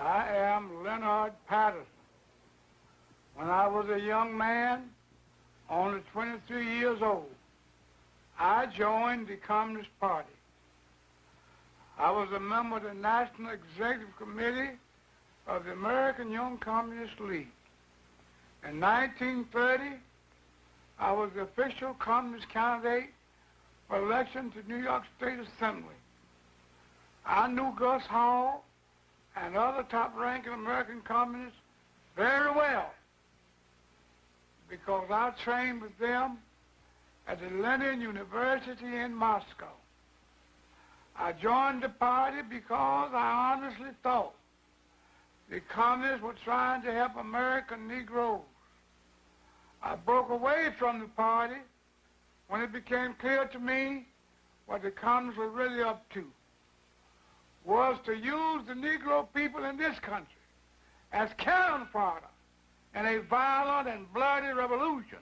I am Leonard Patterson. When I was a young man, only 23 years old, I joined the Communist Party. I was a member of the National Executive Committee of the American Young Communist League. In 1930, I was the official communist candidate for election to New York State Assembly. I knew Gus Hall and other top-ranking American communists very well because I trained with them at the Lenin University in Moscow. I joined the party because I honestly thought the communists were trying to help American Negroes. I broke away from the party when it became clear to me what the communists were really up to was to use the Negro people in this country as cannon fodder in a violent and bloody revolution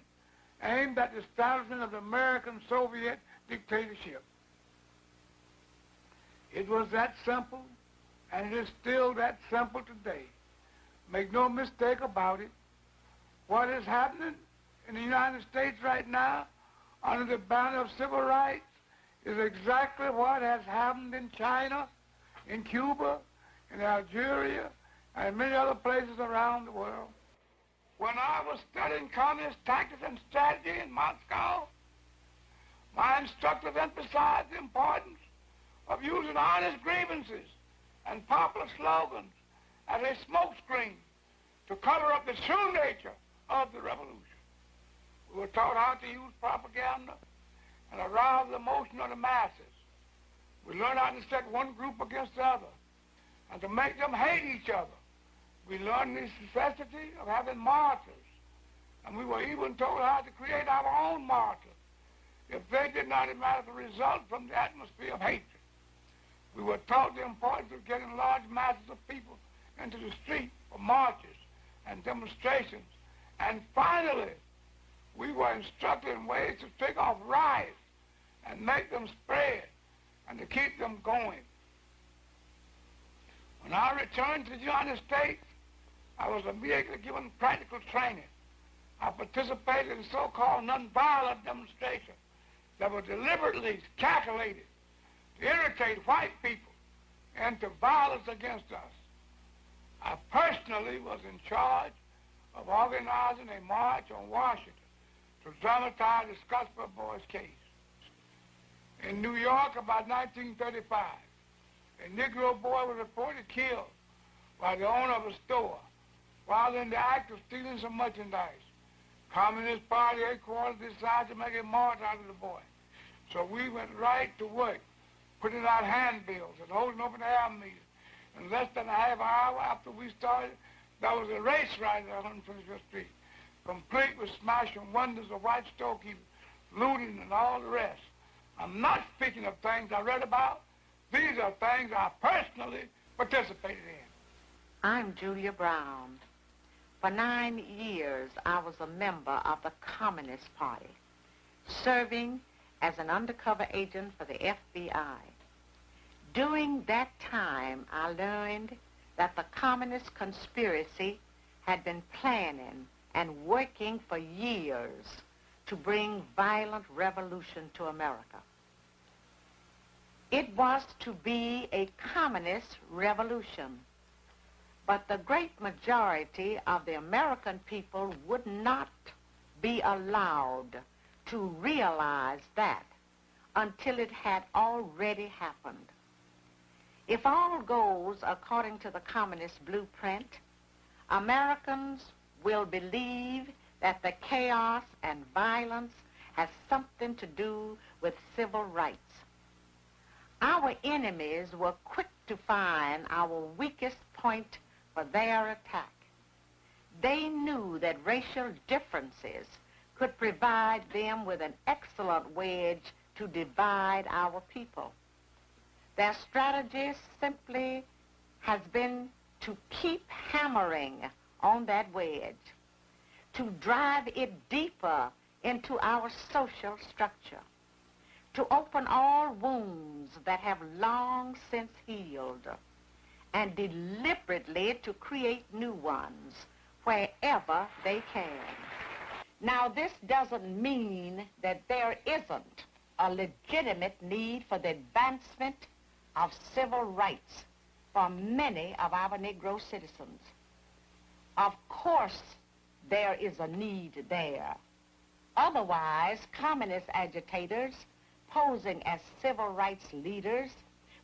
aimed at the establishment of the American Soviet dictatorship. It was that simple, and it is still that simple today. Make no mistake about it. What is happening in the United States right now under the banner of civil rights is exactly what has happened in China, in Cuba, in Algeria, and many other places around the world. When I was studying communist tactics and strategy in Moscow, my instructors emphasized the importance of using honest grievances and popular slogans as a smokescreen to cover up the true nature of the revolution. We were taught how to use propaganda and arouse the emotion of the masses. We learned how to set one group against the other and to make them hate each other. We learned the necessity of having martyrs, and we were even told how to create our own martyrs if they did not automatically result from the atmosphere of hatred. We were taught the importance of getting large masses of people into the street for marches and demonstrations. And finally, we were instructed in ways to take off riots and make them spread and to keep them going. When I returned to the United States, I was immediately given practical training. I participated in so-called nonviolent demonstrations that were deliberately calculated to irritate white people into violence against us. I personally was in charge of organizing a march on Washington to dramatize the Scottsboro Boys case. In New York, about 1935, a Negro boy was reported killed by the owner of a store while in the act of stealing some merchandise. Communist Party headquarters decided to make a march out of the boy. So we went right to work, putting out handbills and holding open air meetings. In less than a half hour after we started, there was a race riot on 125th Street, complete with smashing windows of white storekeepers, looting, and all the rest. I'm not speaking of things I read about. These are things I personally participated in. I'm Julia Brown. For 9 years, I was a member of the Communist Party, serving as an undercover agent for the FBI. During that time, I learned that the communist conspiracy had been planning and working for years to bring violent revolution to America. It was to be a communist revolution, but the great majority of the American people would not be allowed to realize that until it had already happened. If all goes according to the communist blueprint, Americans will believe that the chaos and violence has something to do with civil rights. Our enemies were quick to find our weakest point for their attack. They knew that racial differences could provide them with an excellent wedge to divide our people. Their strategy simply has been to keep hammering on that wedge, to drive it deeper into our social structure, to open all wounds that have long since healed, and deliberately to create new ones wherever they can. Now, this doesn't mean that there isn't a legitimate need for the advancement of civil rights for many of our Negro citizens. Of course, there is a need there. Otherwise, communist agitators posing as civil rights leaders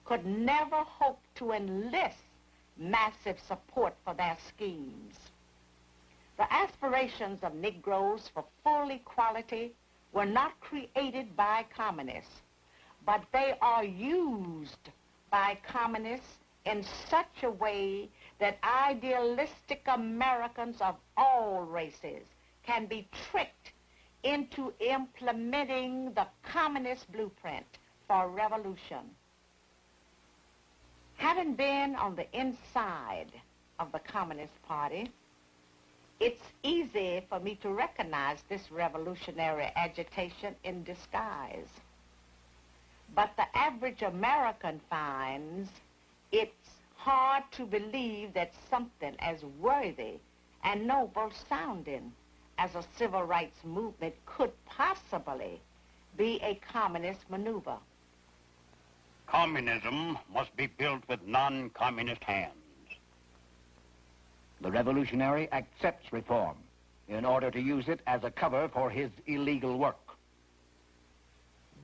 could never hope to enlist massive support for their schemes. The aspirations of Negroes for full equality were not created by communists, but they are used by communists in such a way that idealistic Americans of all races can be tricked into implementing the communist blueprint for revolution. Having been on the inside of the Communist Party, it's easy for me to recognize this revolutionary agitation in disguise. But the average American finds it's hard to believe that something as worthy and noble sounding as a civil rights movement could possibly be a communist maneuver. Communism must be built with non-communist hands. The revolutionary accepts reform in order to use it as a cover for his illegal work.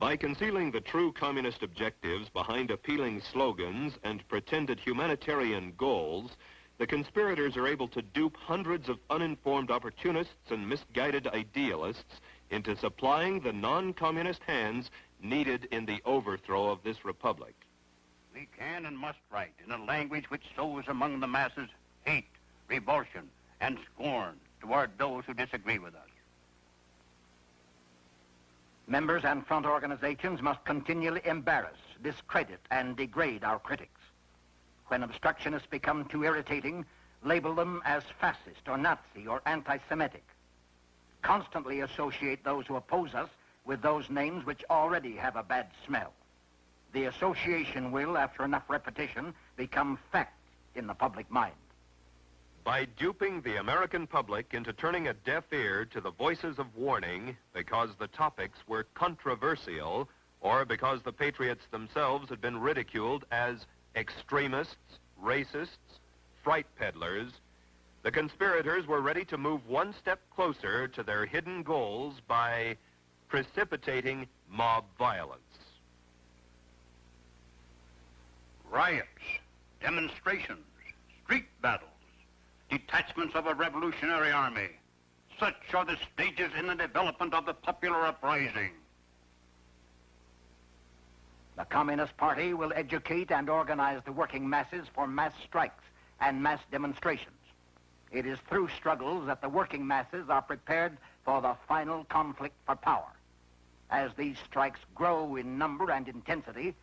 By concealing the true communist objectives behind appealing slogans and pretended humanitarian goals, the conspirators are able to dupe hundreds of uninformed opportunists and misguided idealists into supplying the non-communist hands needed in the overthrow of this republic. We can and must write in a language which sows among the masses hate, revulsion, and scorn toward those who disagree with us. Members and front organizations must continually embarrass, discredit, and degrade our critics. When obstructionists become too irritating, label them as fascist or Nazi or anti-Semitic. Constantly associate those who oppose us with those names which already have a bad smell. The association will, after enough repetition, become fact in the public mind. By duping the American public into turning a deaf ear to the voices of warning because the topics were controversial or because the patriots themselves had been ridiculed as extremists, racists, fright peddlers, the conspirators were ready to move one step closer to their hidden goals by precipitating mob violence. Riots, demonstrations, street battles, detachments of a revolutionary army. Such are the stages in the development of the popular uprising. The Communist Party will educate and organize the working masses for mass strikes and mass demonstrations. It is through struggles that the working masses are prepared for the final conflict for power. As these strikes grow in number and intensity,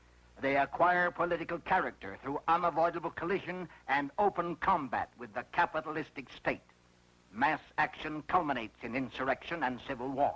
they acquire political character through unavoidable collision and open combat with the capitalistic state. Mass action culminates in insurrection and civil war.